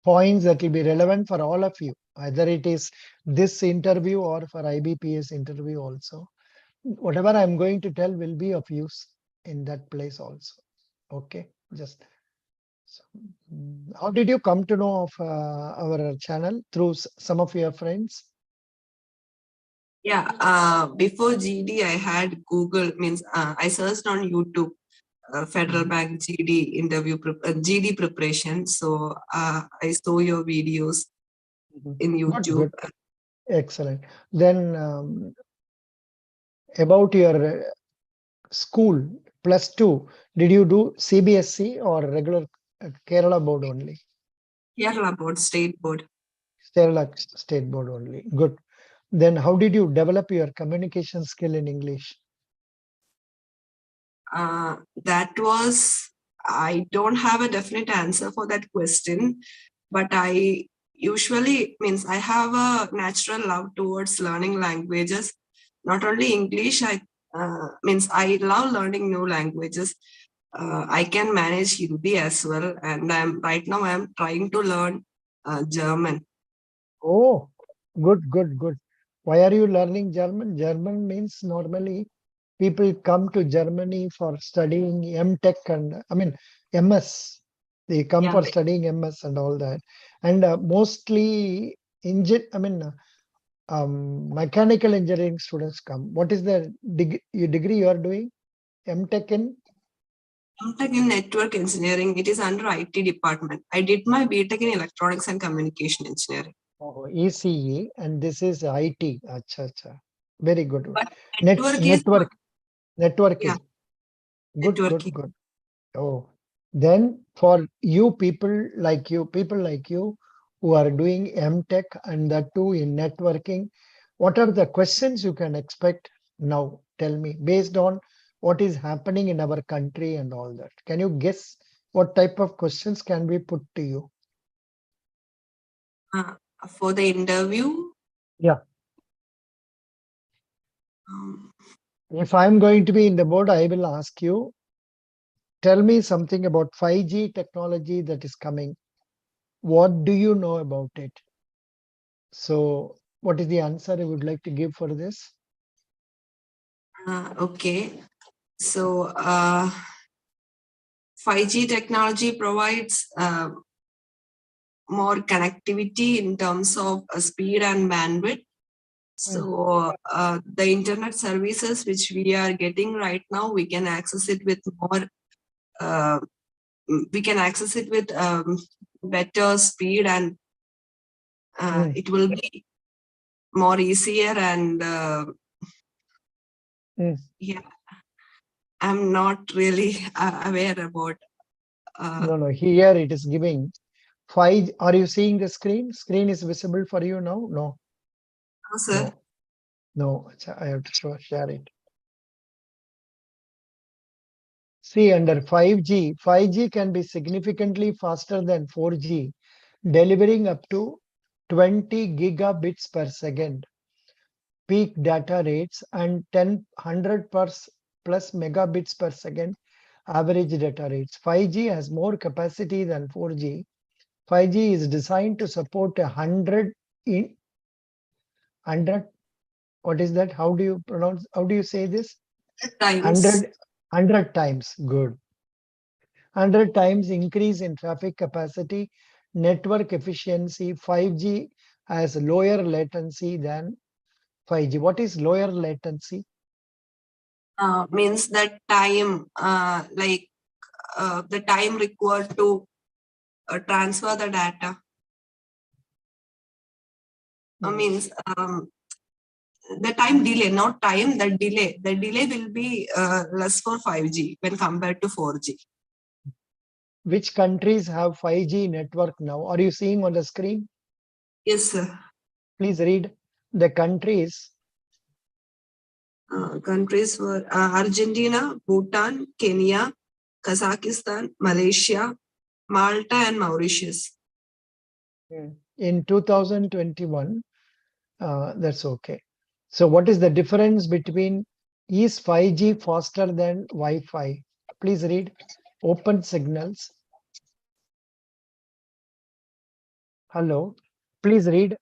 points that will be relevant for all of you, either it is this interview or for IBPS interview also. Whatever I'm going to tell will be of use in that place also. Okay, just so, how did you come to know of our channel? Through some of your friends? Yeah, before GD, I had Google, means I searched on YouTube, Federal Bank GD interview, GD preparation. So I saw your videos in Good, YouTube. good, excellent. Then about your school +2, did you do CBSE or regular Kerala board only? Kerala board, state board. Kerala state board only. Good. Then how did you develop your communication skill in English? That was, I don't have a definite answer for that question, but I usually, means I have a natural love towards learning languages, not only English. Means I love learning new languages. I can manage Hindi as well, and right now I'm trying to learn German. Oh, good, good, good. Why are you learning German? German means normally people come to Germany for studying MTech and I mean MS. They come Yeah. for studying MS and all that. And mostly mechanical engineering students come. What is the degree you are doing? MTech in? MTech in network engineering. It is under IT department. I did my BTech in electronics and communication engineering. Oh, ECE, and this is IT. Acha, acha. Very good. But network is, yeah, Networking. Good, good, networking. good. Oh, then for you people like you who are doing MTech and that too in networking, what are the questions you can expect now? Tell me, based on what is happening in our country and all that. Can you guess what type of questions can be put to you? For the interview, Yeah. um, If I'm going to be in the board, I will ask you, tell me something about 5G technology that is coming. What do you know about it? So what is the answer I would like to give for this? okay. So 5G technology provides more connectivity in terms of speed and bandwidth. So the internet services which we are getting right now, we can access it with more. We can access it with better speed, and it will be more easier. And yeah, I'm not really aware about. No, here it is giving 5. Are you seeing the screen? Screen is visible for you now? No, Sir. no. I have to share it. See, under 5G, 5G can be significantly faster than 4G, delivering up to 20 gigabits per second peak data rates and 100 plus megabits per second average data rates. 5G has more capacity than 4G. 5G is designed to support 100 in 100. What is that? How do you pronounce? How do you say this? Times. 100 times. Good. 100 times increase in traffic capacity, network efficiency. 5G has lower latency than 5G. What is lower latency? Means that time, like the time required to transfer the data. Means the time delay, not time, the delay. The delay will be less for 5G when compared to 4G. Which countries have 5G network now? Are you seeing on the screen? Yes, sir. Please read the countries. Countries were Argentina, Bhutan, Kenya, Kazakhstan, Malaysia, Malta, and Mauritius. In 2021, that's okay. So what is the difference between, is 5G faster than Wi-Fi? Please read open signals. Hello. Please read.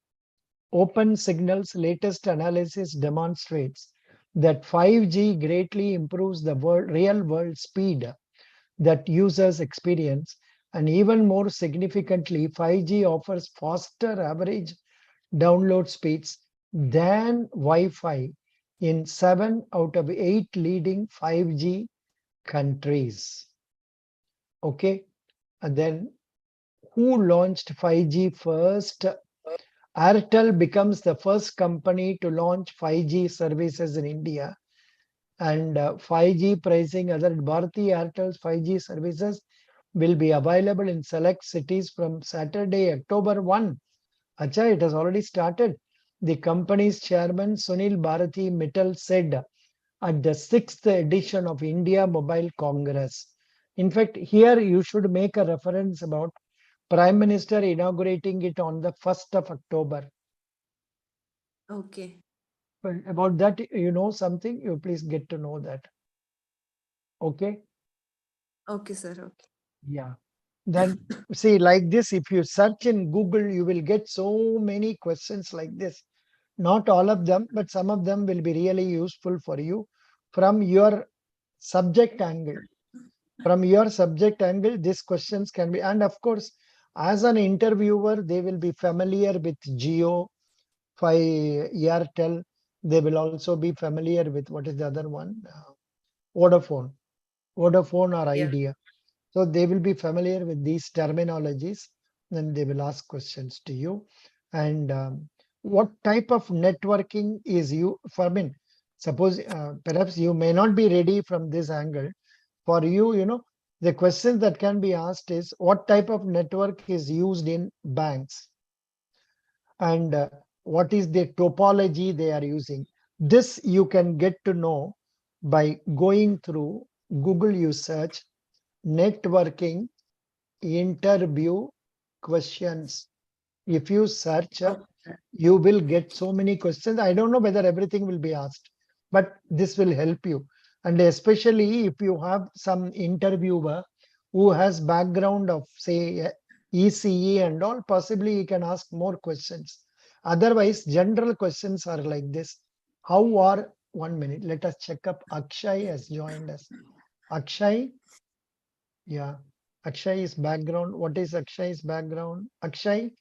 Open Signal's latest analysis demonstrates that 5G greatly improves the real world speed that users experience, and even more significantly, 5G offers faster average download speeds than Wi-Fi in 7 out of 8 leading 5G countries. Okay, and then who launched 5G first? Airtel becomes the first company to launch 5G services in India, and 5G pricing other Bharti Airtel's 5G services will be available in select cities from Saturday, October 1. Acha, it has already started. The company's chairman Sunil Bharati Mittal said at the 6th edition of India Mobile Congress. In fact, here you should make a reference about Prime Minister inaugurating it on the 1st of October. Okay. But about that, you know something, you please get to know that. Okay. Okay, sir. Okay. Yeah. Then see, like this, if you search in Google, you will get so many questions like this. Not all of them, but some of them will be really useful for you from your subject angle. From your subject angle, these questions can be, and of course, as an interviewer, they will be familiar with Geo, Airtel. They will also be familiar with what is the other one? Vodafone, Vodafone or Yeah. Idea. So they will be familiar with these terminologies, and they will ask questions to you. And what type of networking is you for me? Suppose perhaps you may not be ready from this angle. For you, the question that can be asked is what type of network is used in banks, and what is the topology they are using. This you can get to know by going through Google. You search networking interview questions. If you search, Okay. you will get so many questions. I don't know whether everything will be asked, but this will help you. And especially if you have some interviewer who has background of say ECE and all, possibly you can ask more questions. Otherwise, general questions are like this. How are, 1 minute, let us check up. Akshay has joined us. Akshay, yeah. Akshay is background. What is Akshay's background? Akshay,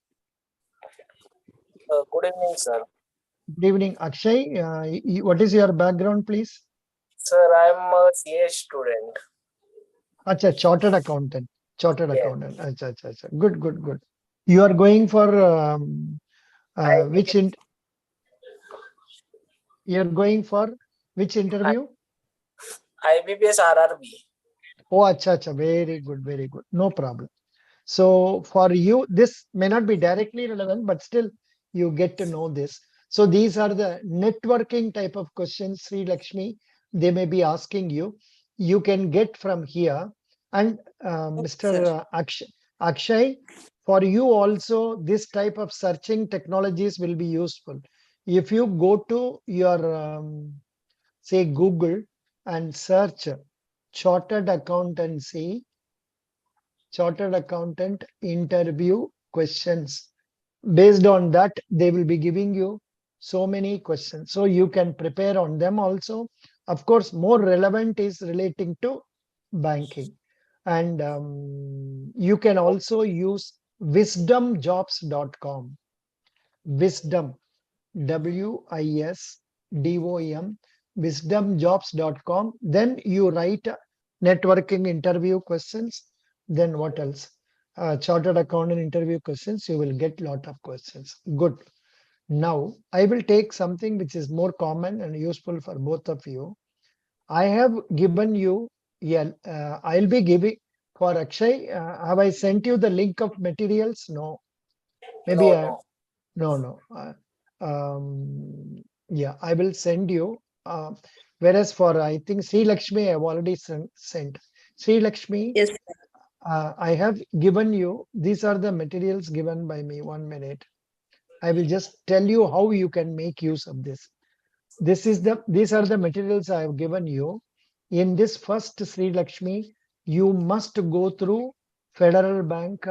Good evening, sir. good evening. Akshay, what is your background, please? Sir, I'm a CA student. Acha, chartered accountant. Chartered Yeah, accountant. Acha, acha, acha. Good, good, good. You are going for which IBPS, you're going for which interview? IBPS RRB. Oh, acha, acha. Very good, very good. No problem. So for you, this may not be directly relevant, but still you get to know this. So these are the networking type of questions, Sri Lakshmi, they may be asking you. You can get from here. And Sir. Mr. Akshay, for you also, this type of searching technologies will be useful. If you go to your, say, Google and search chartered accountancy, chartered accountant interview questions. Based on that, they will be giving you so many questions. So you can prepare on them also. Of course, more relevant is relating to banking. And you can also use wisdomjobs.com. Wisdom, WISDOM, wisdomjobs.com. Then you write networking interview questions. Then what else? Chartered accountant interview questions. You will get lot of questions. Good. Now I will take something which is more common and useful for both of you. I have given you, yeah, I'll be giving for Akshay. Have I sent you the link of materials? No. Maybe No, I, no. no, no. Yeah, I will send you. Whereas for I think Sri Lakshmi, I've already sent. Sri Lakshmi, Yes. I have given you. These are the materials given by me. 1 minute. I will just tell you how you can make use of this. These are the materials I have given you. In this first Sri Lakshmi, you must go through Federal Bank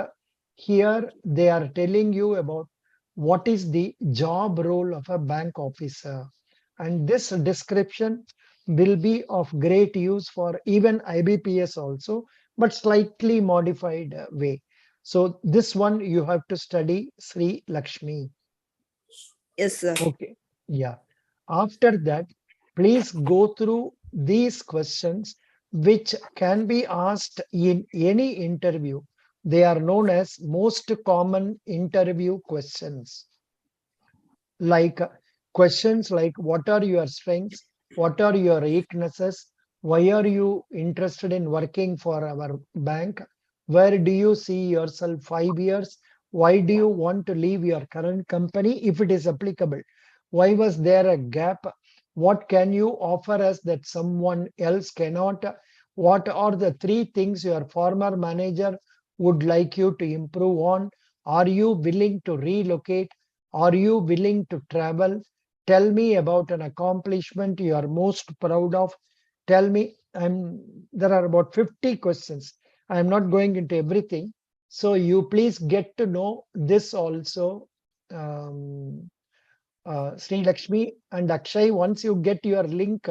Here they are telling you about what is the job role of a bank officer. And this description will be of great use for even IBPS also, but slightly modified way. So this one you have to study, Sri Lakshmi. Yes, sir. Okay. Yeah. After that, please go through these questions which can be asked in any interview. They are known as most common interview questions. Like questions like what are your strengths, what are your weaknesses, why are you interested in working for our bank, where do you see yourself 5 years, why do you want to leave your current company if it is applicable, why was there a gap, what can you offer us that someone else cannot, what are the three things your former manager would like you to improve on, are you willing to relocate, are you willing to travel? Tell me about an accomplishment you are most proud of. Tell me, there are about 50 questions. I'm not going into everything. So you please get to know this also, Sri Lakshmi and Akshay. Once you get your link,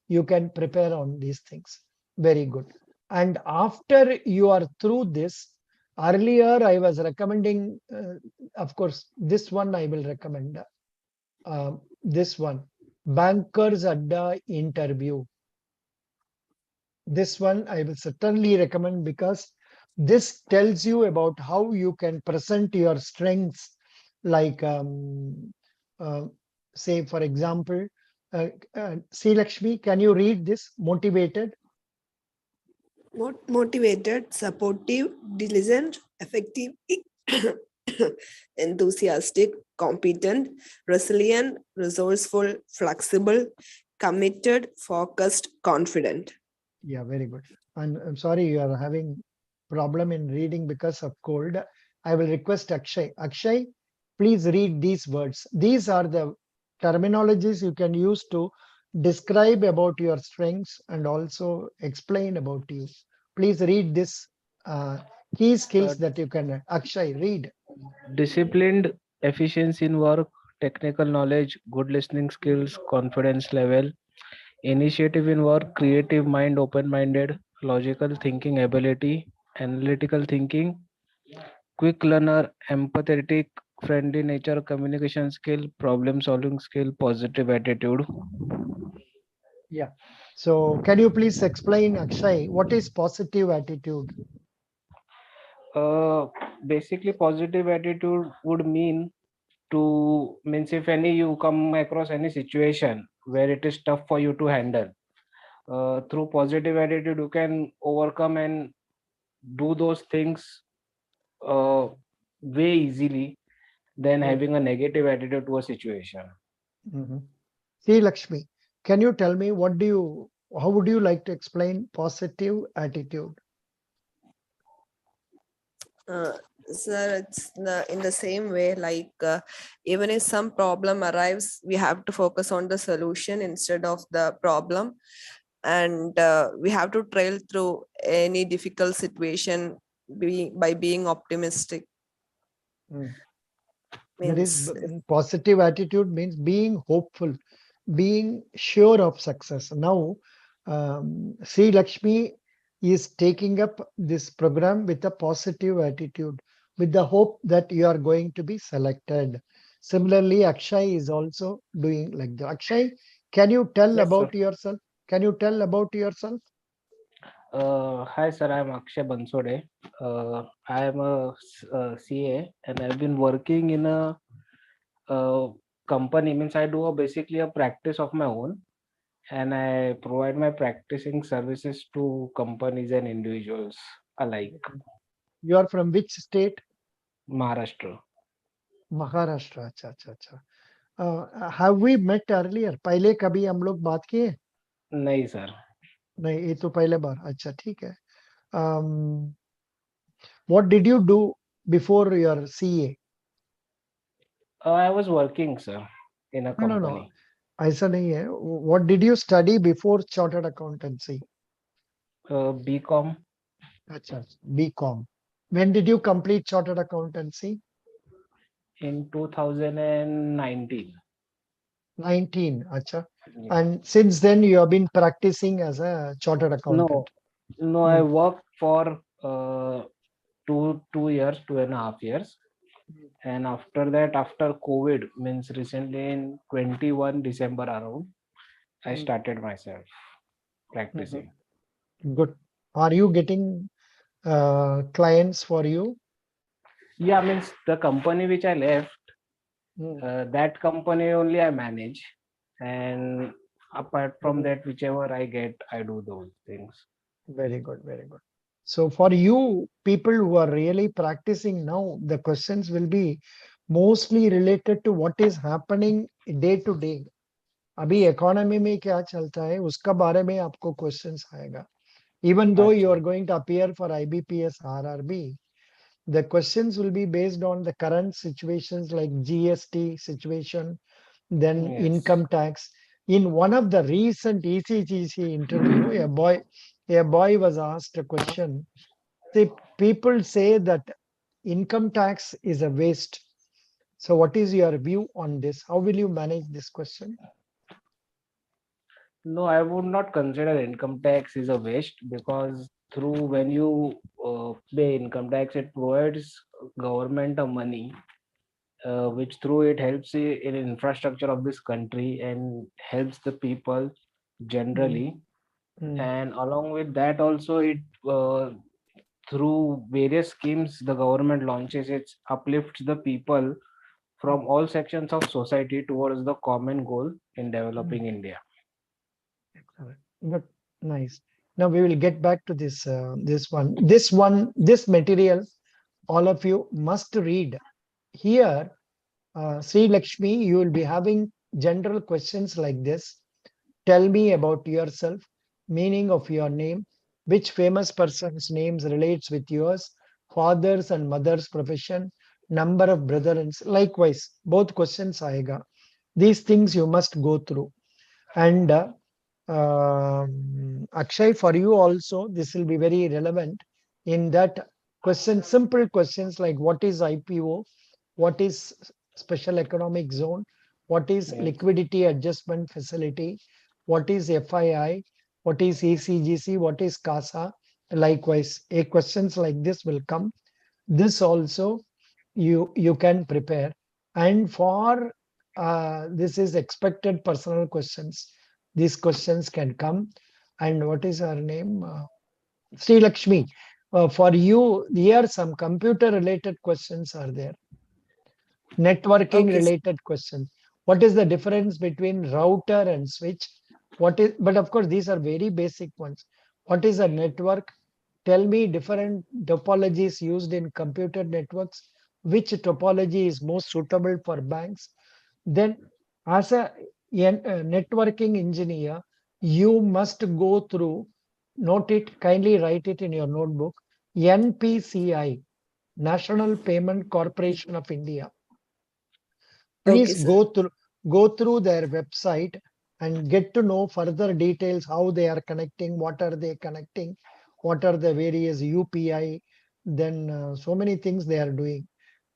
you can prepare on these things. Very good. And after you are through this, earlier I was recommending, of course, this one I will recommend. This one, Bankers Adda interview. This one I will certainly recommend because this tells you about how you can present your strengths. Like, uh, say, for example, C. Lakshmi, can you read this? Motivated. Motivated, supportive, diligent, effective, enthusiastic, competent, resilient, resourceful, flexible, committed, focused, confident. Yeah, very good. I'm sorry you are having problem in reading because of cold. I will request Akshay. Akshay, please read these words. These are the terminologies you can use to describe about your strengths and also explain about you. Please read this key skills that you can. Akshay, read. Disciplined, efficiency in work, technical knowledge, good listening skills, confidence level, initiative in work, creative mind, open minded, logical thinking ability, analytical thinking, quick learner, empathetic, friendly nature, communication skill, problem solving skill, positive attitude. Yeah. So can you please explain, Akshay, what is positive attitude? Uh, Basically, positive attitude would mean to means if any you come across any situation where it is tough for you to handle, through positive attitude you can overcome and do those things uh, way easily than Mm. having a negative attitude to a situation. Mhm. See, Lakshmi, can you tell me how would you like to explain positive attitude? Uh, Sir, it's in the same way, like even if some problem arrives, we have to focus on the solution instead of the problem. And we have to trail through any difficult situation by being optimistic. Mm. That is, Means positive attitude means being hopeful, being sure of success. Now, see, Lakshmi is taking up this program with a positive attitude, with the hope that you are going to be selected. Similarly, Akshay is also doing like that. Akshay, can you tell Yes, sir. about yourself? Can you tell about yourself? Hi, sir. I'm Akshay Bansode. I am a CA and I've been working in a company. Means I do basically a practice of my own and I provide my practicing services to companies and individuals alike. You are from which state? Maharashtra. Maharashtra. अच्छा अच्छा अच्छा. Have we met earlier? पहले कभी हम लोग बात किए? नहीं सर. नहीं, ये तो पहले बार. अच्छा, ठीक है. What did you do before your CA? I was working, sir, in a No, no, no. company. ऐसा नहीं है. What did you study before chartered accountancy? BCom. अच्छा, BCom. When did you complete chartered accountancy? In 2019. 19. Acha. Yeah. And since then you have been practicing as a chartered accountant. No, I worked for 2 years, 2.5 years. And after that, after COVID, means recently in 21 December around, I started myself practicing. Good. Are you getting clients for you? Yeah, means the company which I left, that company only I manage. And apart from that, whichever I get, I do those things. Very good, very good. So for you people who are really practicing now, the questions will be mostly related to what is happening day to day. अभी economy में क्या चलता है उसका बारे में आपको questions आएगा. Even though you are going to appear for IBPS RRB, the questions will be based on the current situations like GST situation, then Yes. income tax. In one of the recent ECGC interview, a boy was asked a question. See, people say that income tax is a waste. So what is your view on this? How will you manage this question? No, I would not consider income tax is a waste, because through when you pay income tax, it provides government a money, which through it helps in infrastructure of this country and helps the people generally. And along with that also, it through various schemes the government launches, it uplifts the people from all sections of society towards the common goal in developing India. But nice. Now we will get back to this this material all of you must read. Here Sri Lakshmi, you will be having general questions like this. Tell me about yourself, meaning of your name, which famous person's names relates with yours, father's and mother's profession, number of brothers. Likewise, both questions aega. These things you must go through. And Akshay, for you also, this will be very relevant in that question, simple questions like what is IPO, what is special economic zone, what is Yes. liquidity adjustment facility, what is FII, what is ECGC, what is CASA. Likewise, a questions like this will come. This also you can prepare. And for this is expected personal questions. These questions can come. And what is her name? Sri Lakshmi. For you, here some computer related questions are there. Networking Okay, sir. related questions. What is the difference between router and switch? What is, but of course, these are very basic ones. What is a network? Tell me different topologies used in computer networks. Which topology is most suitable for banks? Then, as a networking engineer, you must go through, note it, kindly write it in your notebook. NPCI, National Payment Corporation of India. Okay, Please sir. go through their website and get to know further details, how they are connecting, what are they connecting, what are the various UPI, then so many things they are doing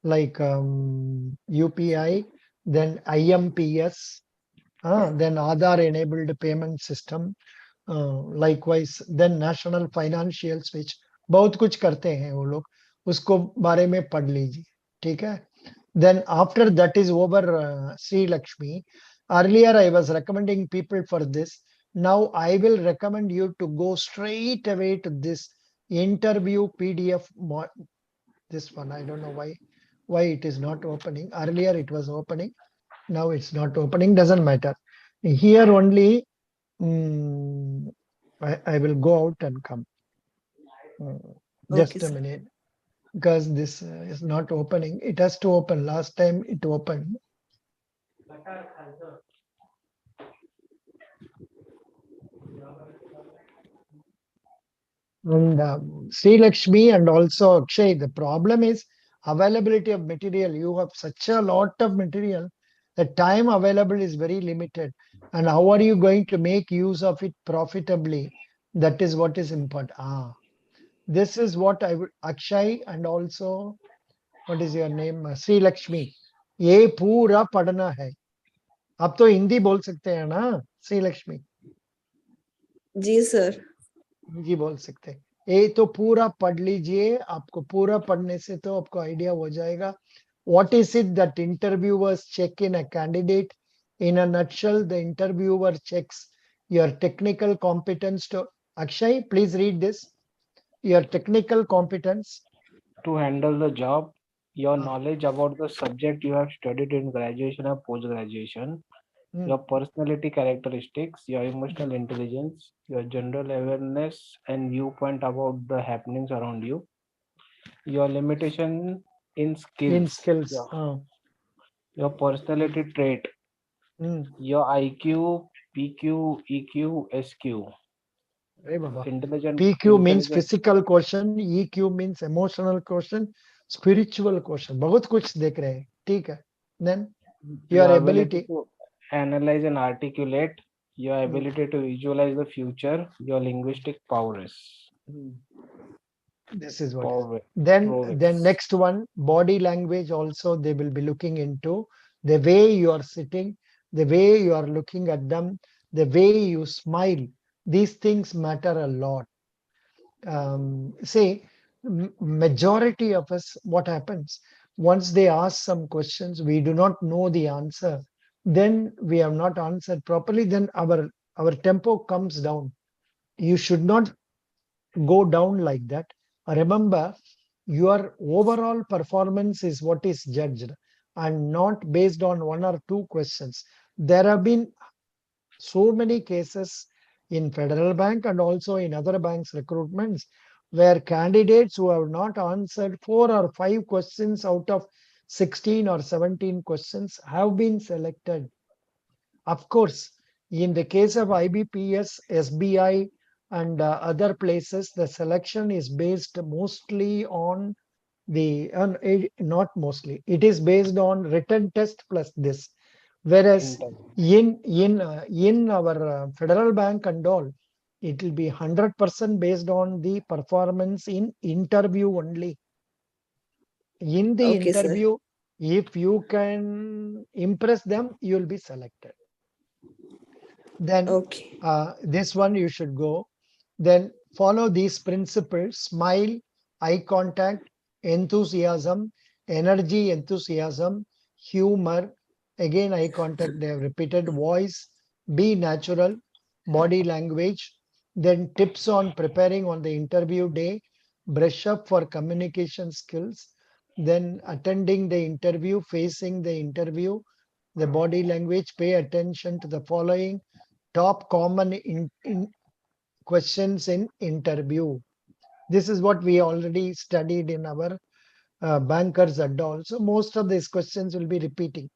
like UPI, then IMPS, then Aadhaar enabled payment system, likewise then national financial switch. बहुत कुछ करते हैं वो लोग, उसको बारे में पढ़ लीजिए, ठीक है. Then after that is over, Sri Lakshmi. Earlier I was recommending people for this. Now I will recommend you to go straight away to this interview PDF. This one, I don't know why it is not opening. Earlier it was opening. Now it's not opening. Doesn't matter. Here only. I will go out and come. Okay, Just a sir. minute. Because this is not opening. It has to open. Last time it opened. And Sri Lakshmi and also Akshay, the problem is availability of material. You have such a lot of material. The time available is very limited. And how are you going to make use of it profitably? That is what is important. This is what I would, Akshay, and also, what is your name? Sri Lakshmi. ये पूरा पढ़ना है. आप तो हिंदी बोल सकते हैं ना, श्री लक्ष्मी? जी सर. जी बोल सकते हैं. ये तो पूरा पढ़ लीजिए. आपको पूरा पढ़ने से तो आपको आइडिया हो जाएगा. What is it that interviewers check in a candidate? In a nutshell, the interviewer checks your technical competence to Akshay, please read this. Your technical competence. To handle the job, your Ah. knowledge about the subject you have studied in graduation or post graduation, Hmm. your personality characteristics, your emotional intelligence, your general awareness and viewpoint about the happenings around you, your limitation in skills, In skills. your personality trait, Hmm. your IQ, PQ, EQ, SQ, Hey, Baba. intelligent, PQ means intelligent, physical quotient, EQ means emotional quotient, spiritual quotient. बहुत कुछ देख रहे हैं. ठीक है. Then your your ability ability. to analyze and articulate, your Hmm. ability to visualize the future, your linguistic prowess. This is what. Prowess. Then next one, body language also they will be looking into. The way you are sitting, the way you are looking at them, the way you smile. These things matter a lot. Say, majority of us, what happens? Once they ask some questions, we do not know the answer. Then we have not answered properly. Then our tempo comes down. You should not go down like that. Remember, your overall performance is what is judged and not based on one or two questions. There have been so many cases in Federal Bank and also in other banks recruitments where candidates who have not answered 4 or 5 questions out of 16 or 17 questions have been selected. Of course, in the case of IBPS, SBI, and other places, the selection is based mostly on not mostly, it is based on written test plus this. Whereas in our Federal Bank and all, it will be 100% based on the performance in interview only. In the Okay, sir. interview, if you can impress them, you will be selected. Then Okay. this one you should go. Then follow these principles: smile, eye contact, enthusiasm, energy, enthusiasm, humor, again eye contact, they have repeated, voice, be natural, body language. Then tips on preparing on the interview day: brush up for communication skills, then attending the interview, facing the interview, the body language, pay attention to the following top common questions in interview. This is what we already studied in our bankers and all. So most of these questions will be repeating.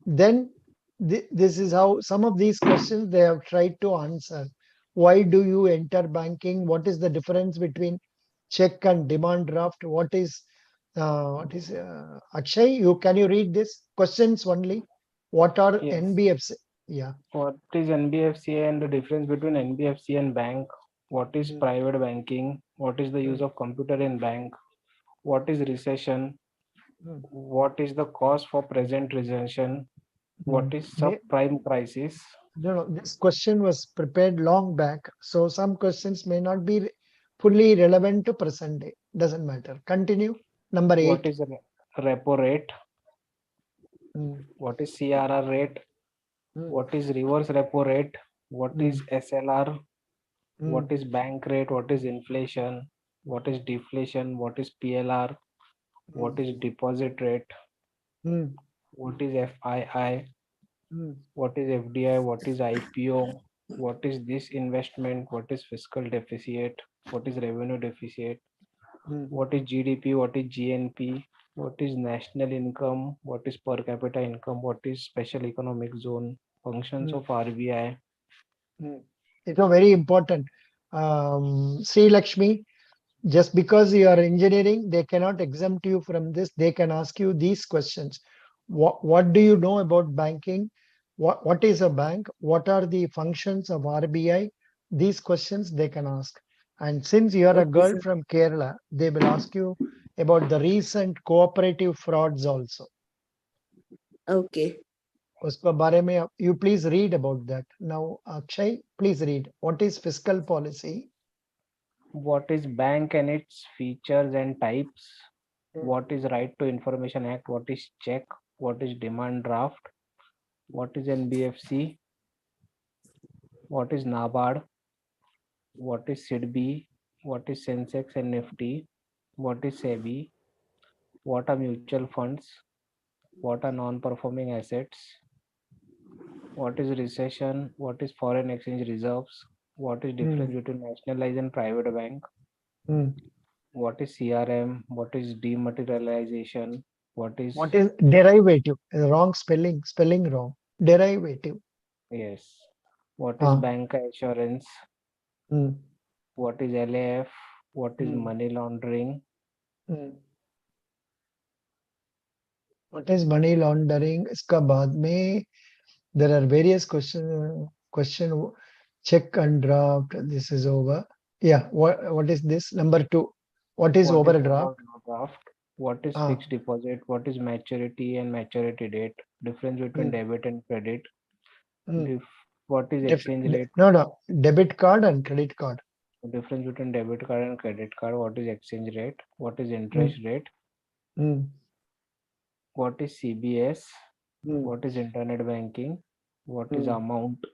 Then this is how some of these questions they have tried to answer. Why do you enter banking? What is the difference between check and demand draft? What is Akshay? Can you read this questions only? What are Yes. NBFC? Yeah. What is NBFC and the difference between NBFC and bank? What is private banking? What is the use of computer in bank? What is recession? What is the cause for present recession? What is subprime crisis? No, this question was prepared long back, so some questions may not be fully relevant to present day. Doesn't matter. Continue. Number 8. What is repo rate? Mm, What is CRR rate? What is reverse repo rate? What is SLR? What is bank rate? What is inflation? What is deflation? What is PLR? What is deposit rate? mm, What is FII? mm, What is FDI? What is IPO? What is this investment? What is fiscal deficit? What is revenue deficit? mm, What is GDP? What is GNP? What is national income? What is per capita income? What is special economic zone? Functions of RBI. It's a very important. Sri Lakshmi, just because you are engineering, they cannot exempt you from this. They can ask you these questions. What do you know about banking? What is a bank? What are the functions of RBI? These questions they can ask. And since you are a Okay, girl sir. from Kerala, they will ask you about the recent cooperative frauds also. Okay. उसके बारे में you please read about that. Now, Akshay, please read. What is fiscal policy? What is bank and its features and types? Hmm. What is Right to Information Act? What is check? What is demand draft? What is NBFC? What is NABARD? What is SIDBI? What is Sensex and Nifty? What is SEBI? What are mutual funds? What are non-performing assets? What is recession? What is foreign exchange reserves? What is difference between nationalized and private bank? Hmm. What is CRM? What is dematerialization? What is What is derivative? Wrong spelling. Spelling wrong. Derivative. yes? What is Ah. bank assurance? Hmm. What is LAF? What is Hmm. money laundering? Hmm. What is money laundering? इसका बाद में there are various question check and draft. This is over. Yeah. What is this? Number 2. What is What is overdraft? overdraft? What is Ah. fixed deposit? What is maturity and maturity date? Difference between Hmm. debit and credit? Hmm. What is Def- exchange rate? No. Debit card and credit card. Difference between debit card and credit card? What is exchange rate? What is Hmm. interest rate? Hmm. What is CBS? Hmm. What is internet banking? What is Hmm. amount?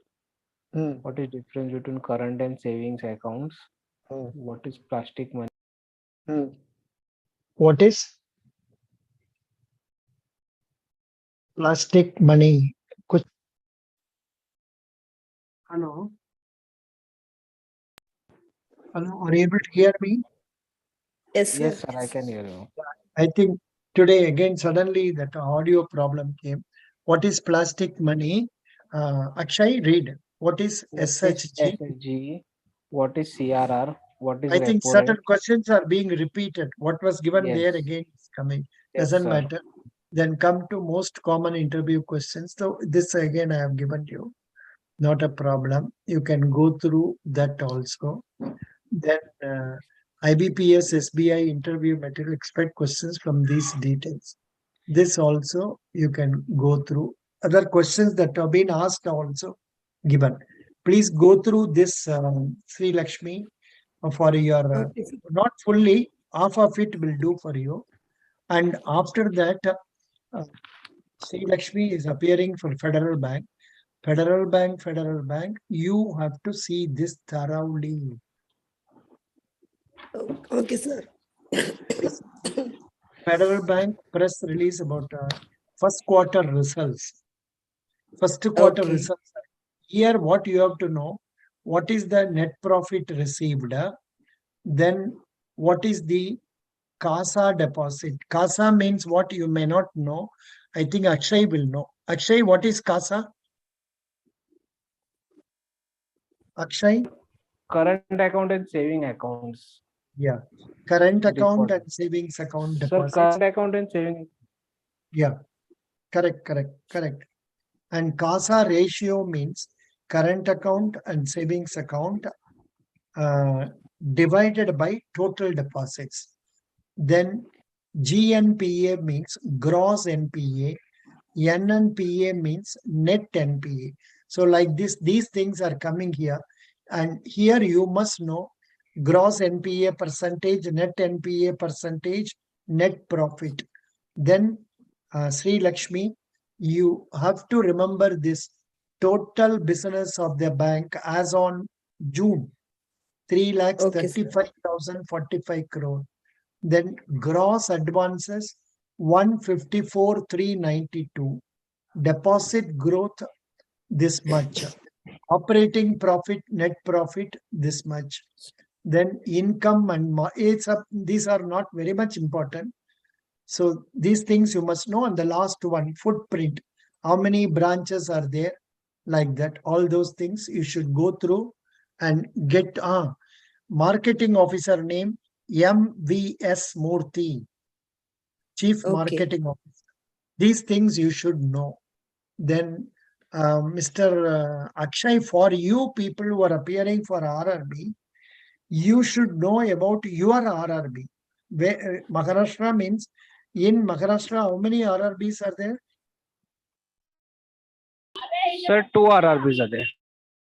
Hmm. What is difference between current and savings accounts? Hmm. What is plastic money? Hmm. What is plastic money? कुछ Hello. Hello. Are you able to hear me? Yes, sir. Yes, sir, I can hear you. I think today again suddenly that audio problem came. What is plastic money? Akshay, read. What is What is SHG? SSG? What is CRR? What is I think repo certain rate? questions are being repeated. What was given there Yes, again is coming. yes, Doesn't sir. matter. Then come to most common interview questions. So this again I have given you. Not a problem. You can go through that also. Then IBPS, SBI interview material, expect questions from these details. This also you can go through. Other questions that have been asked are also given. Please go through this, Sri Lakshmi, for your, Okay, sir. not fully, half of it will do for you. And after that, Sri Lakshmi is appearing for Federal Bank. Federal Bank, you have to see this thoroughly. Okay, sir. Federal Bank press release about first quarter results. First quarter Okay. results. Here, what you have to know, what is the net profit received? Then what is the CASA deposit? CASA means what you may not know. I think Akshay will know. Akshay, what is CASA? Akshay? Current account and saving accounts. Yeah. Current account Deposit. and savings account Sir, deposits. current account and saving. Yeah. Correct. And CASA ratio means current account and savings account divided by total deposits. Then GNPA means gross NPA. NNPA means net NPA. So like this, these things are coming here. And here you must know gross NPA percentage, net NPA percentage, net profit. Then Sri Lakshmi, you have to remember this total business of the bank as on June, 3 lakhs Okay, sir. 35,045 crore. Then gross advances 154,392. Deposit growth this much. Operating profit, net profit this much. Then income and these are not very much important. So these things you must know. And the last one, footprint. How many branches are there? Like that. All those things you should go through and get marketing officer name MVS Murthy, Chief Okay. Marketing Officer. These things you should know. Then Mr. Akshay, for you people who are appearing for RRB, you should know about your RRB. Where, Maharashtra means, in Maharashtra, how many RRBs are there? Sir, two RRBs are there.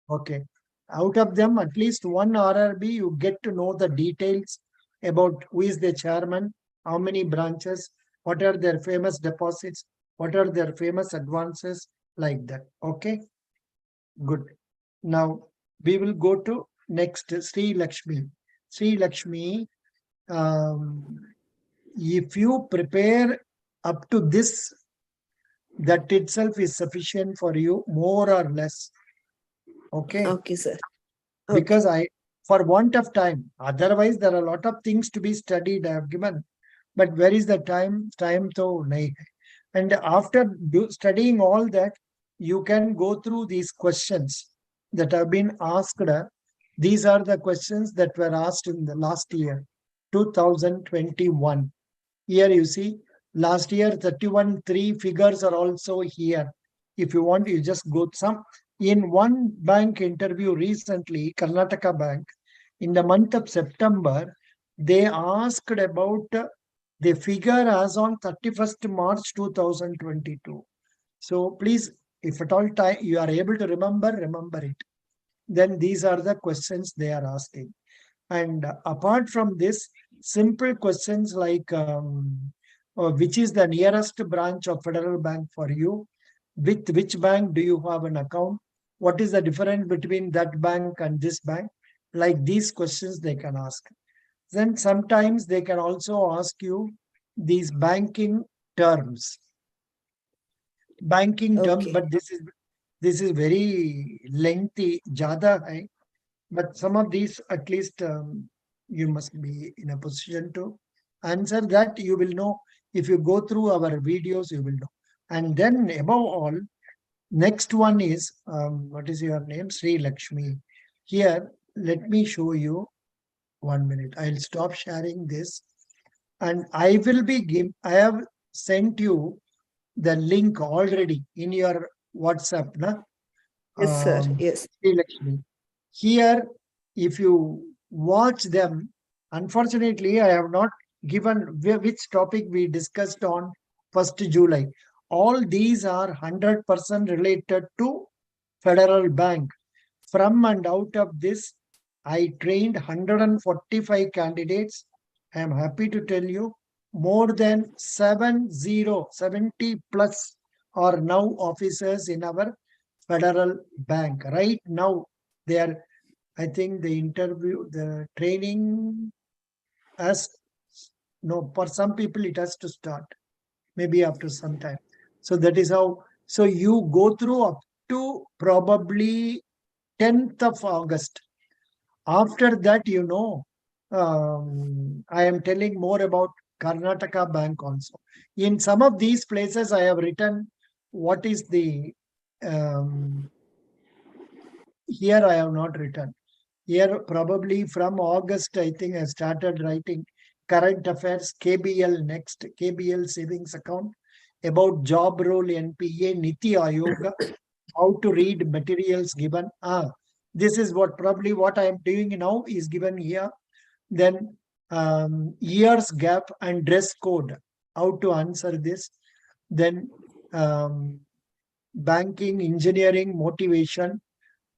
Okay. Out of them, at least one RRB, you get to know the details about who is the chairman, how many branches, what are their famous deposits, what are their famous advances, like that. Okay. Good. Now we will go to next Sri Lakshmi. Sri Lakshmi, if you prepare up to this, that itself is sufficient for you, more or less. Okay. Okay, sir. Okay. Because for want of time, otherwise there are a lot of things to be studied I have given, but where is the time to nahi hai. And after studying all that, you can go through these questions that have been asked. These are the questions that were asked in the last year, 2021. Here you see, last year 31.3 figures are also here. If you want, you just go some. In one bank interview recently, Karnataka Bank, in the month of September, they asked about the figure as on 31st March 2022. So please, if at all time you are able to remember it. Then these are the questions they are asking. And apart from this, simple questions like which is the nearest branch of Federal Bank for you? With which bank do you have an account? What is the difference between that bank and this bank? Like these questions they can ask. Then sometimes they can also ask you these banking terms. Banking terms, Okay. but this is very lengthy, jada hai. But some of these, at least you must be in a position to answer that. You will know if you go through our videos, you will know. And then above all, next one is, what is your name? Sri Lakshmi. Here, let me show you 1 minute. I'll stop sharing this. And I will be I have sent you the link already in your WhatsApp. Na? Yes, sir. Yes. Sri Lakshmi. Here, if you watch them, unfortunately, I have not given which topic we discussed on 1st July. All these are 100% related to Federal Bank. From and out of this, I trained 145 candidates. I am happy to tell you more than 70 plus are now officers in our Federal Bank. Right now, they are, I think the training has, no, for some people it has to start, maybe after some time. So that is how, so you go through up to probably 10th of August. After that, I am telling more about Karnataka Bank also. In some of these places, I have written what is the, here I have not written. Here probably from August, I think I started writing current affairs, KBL next, KBL savings account, about job role NPA, Niti Ayoga, how to read materials given. This is what I am doing now is given here. Then years gap and dress code, how to answer this. Then banking, engineering, motivation,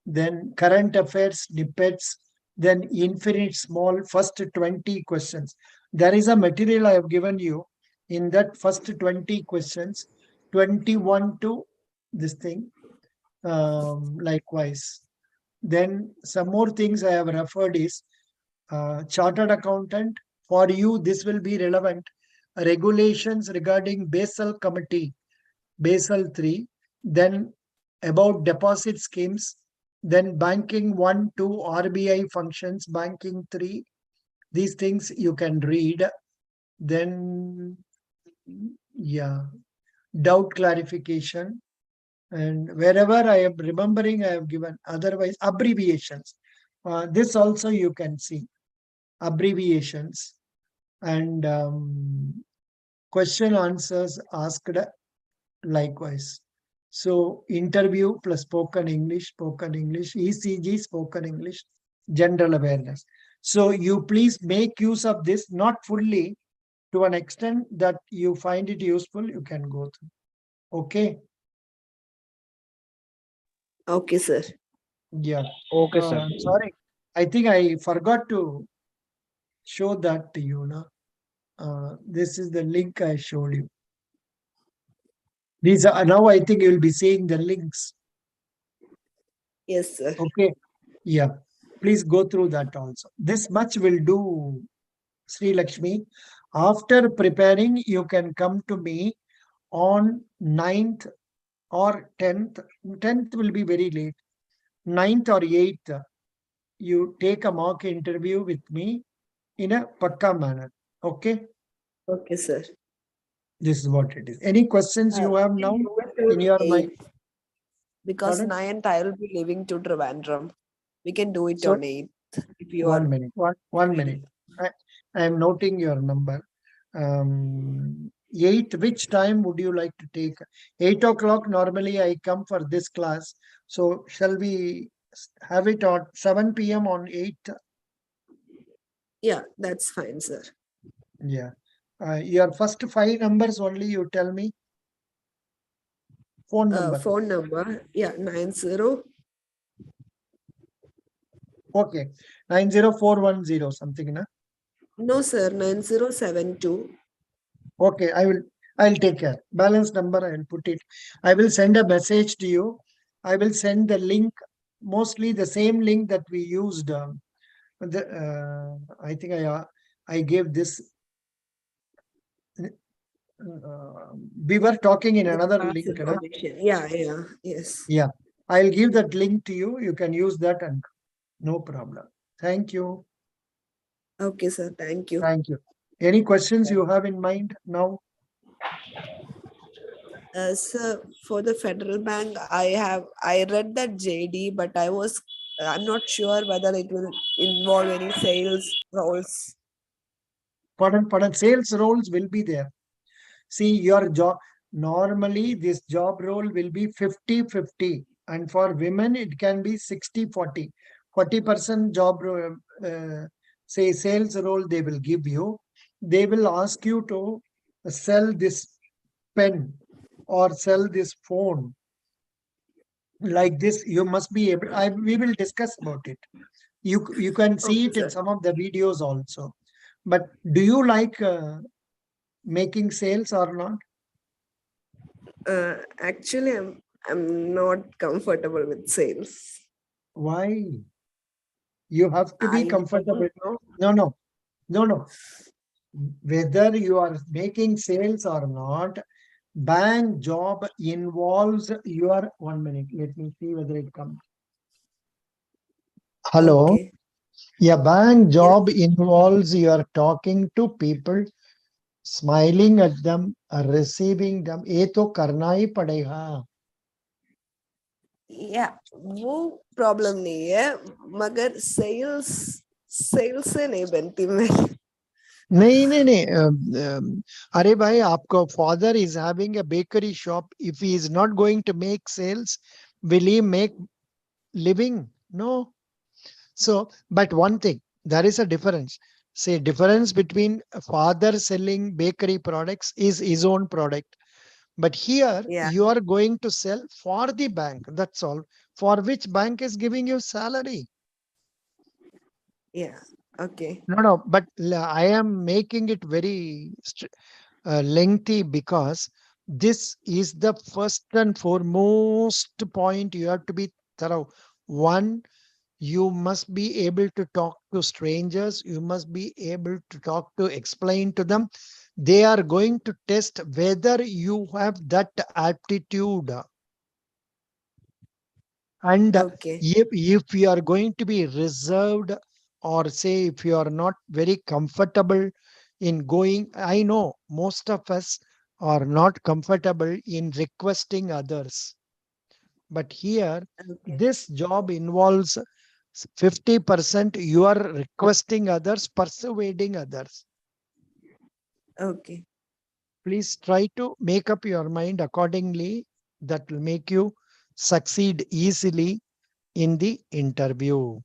then current affairs, snippets, then infinite small, first 20 questions. There is a material I have given you in that first 20 questions, 21 to this thing, likewise. Then some more things I have referred is chartered accountant. For you, this will be relevant. Regulations regarding Basel Committee, Basel 3, then about deposit schemes, then banking 1, 2, RBI functions, banking 3. These things you can read. Then, yeah, doubt clarification. And wherever I am remembering, I have given. Otherwise, abbreviations. This also you can see. Abbreviations. And question answers asked likewise. So interview plus spoken English, ECG, spoken English, general awareness. So you please make use of this, not fully, to an extent that you find it useful, you can go through. Okay. Okay, sir. Yeah. Okay, sir. Sorry. I think I forgot to show that to you now. This is the link I showed you. These are now I think you'll be seeing the links. Yes, sir. Okay. Yeah. Please go through that also. This much will do, Sri Lakshmi. After preparing, you can come to me on 9th or 10th. 10th will be very late. 9th or 8th, you take a mock interview with me in a pakka manner. Okay. Okay, sir. This is what it is. Any questions you have We can now do it till in your mind? 8th, because Pardon? 9th I will be leaving to Trivandrum. We can do it So, on 8th if you are 1 minute. One ready. minute. I am noting your number. 8th, which time would you like to take? 8 o'clock normally I come for this class. So shall we have it on 7 p.m. on 8th? Yeah, that's fine, sir. Yeah. Your first 5 numbers only you tell me. Phone number. Phone number, yeah, 90. Okay. 90410 something, na? No, sir, 9072. Okay, I'll take care. Balance number, I will put it. I will send a message to you. I will send the link, mostly the same link that we used. I think I gave this. We were talking in The another class link. Na? information. Yeah, yes. Yeah, I'll give that link to you. You can use that and no problem. Thank you. Okay, sir, thank you. Thank you. Any questions you have in mind now? Sir, for the federal bank, I read that JD, but I'm not sure whether it will involve any sales roles. Pardon, sales roles will be there. See, your job, normally this job role will be 50-50, and for women it can be 60-40. 40% job, say sales role they will give you. They will ask you to sell this pen or sell this phone. Like this, you must be able, we will discuss about it. You can see Okay, it in sir. some of the videos also. But do you like making sales or not? Actually, I'm not comfortable with sales. Why? You have to be I comfortable. don't know. No. Whether you are making sales or not, bank job involves your 1 minute. Let me see whether it comes. Hello. Okay. Yeah, bank Yes. job involves you are talking to people, smiling at them, receiving them. ये तो करना ही पड़ेगा. Yeah, वो problem नहीं है, मगर sales से नहीं बनती मैं. नहीं. अरे भाई, आपको father is having a bakery shop. If he is not going to make sales, will he make living? No. So, but one thing, there is a difference. Say difference between a father selling bakery products is his own product. But here Yeah, you are going to sell for the bank. That's all. For which bank is giving you salary. yeah. Okay. No. But I am making it very lengthy because this is the first and foremost point you have to be thorough. One, you must be able to talk to strangers. You must be able to talk to explain to them. They are going to test whether you have that aptitude. And Okay. if you are going to be reserved, or say if you are not very comfortable in going, I know most of us are not comfortable in requesting others. But here, Okay. this job involves 50% you are requesting others, persuading others. Okay. Please try to make up your mind accordingly. That will make you succeed easily in the interview.